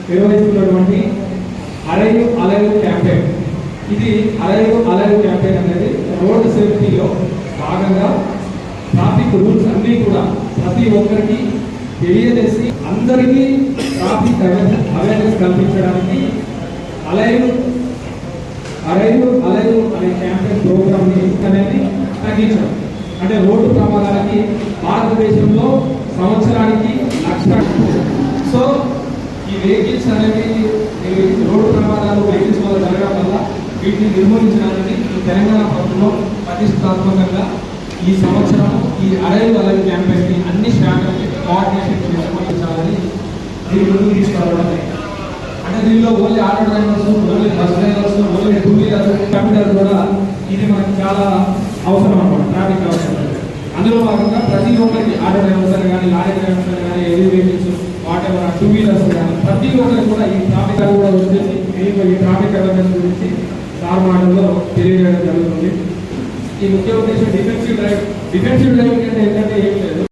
నిర్వహిస్తున్నటువంటి arrive alive campaign. ఇది arrive alive campaign అనేది రోడ్ సేఫ్టీలో భాగంగా ట్రాఫిక్ రూల్స్ అన్నీ కూడా ప్రతి ఒక్కరికి తెలియజేసి అందరికీ ట్రాఫిక్ అవేర్నెస్ కల్పించడానికి అరైవ్ అలైవ్ అనే క్యాంపెయిన్ ప్రోగ్రామ్ అనేది తగ్గించడం. అంటే రోడ్డు ప్రమాదాలకి భారతదేశంలో సంవత్సరానికి 1,00,000. సో ఈ వెహికల్స్ అనేవి రోడ్డు ప్రమాదాలు వెహికల్స్ వల్ల జరగడం వల్ల వీటిని నిర్మూలించడానికి తెలంగాణ ప్రభుత్వం ప్రతిష్టాత్మకంగా ఈ సంవత్సరం ఈ అరైవ్ అలైవ్ క్యాంపెయిన్ ని అన్ని శాఖలకి కోఆర్డినేషన్ చేసుకోవాలని దీని ముందుకు తీసుకురావడం. అంటే దీనిలో only auto drivers, only bus drivers, only two wheeler computer కూడా ఇది మనకు చాలా అవసరం అన్నమాట, ట్రాఫిక్ అవసరం. అందులో భాగంగా ప్రతి ఒక్కరికి ఆటో డ్రైవర్స్ అని కానీ, లారీ డ్రైవర్స్ అని కానీ, heavy vehicles, what ever two wheelers కానీ ప్రతి ఒక్కరికి కూడా ఈ ట్రాఫిక్ కూడా వచ్చేసి ఈ ట్రాఫిక్ అవేర్నెస్ గురించి సార్ మాటల్లో తెలియజేయడం జరుగుతుంది. ఈ ముఖ్య ఉద్దేశం డిఫెన్సివ్ డ్రైవింగ్ అంటే ఏంటంటే ఏం లేదు.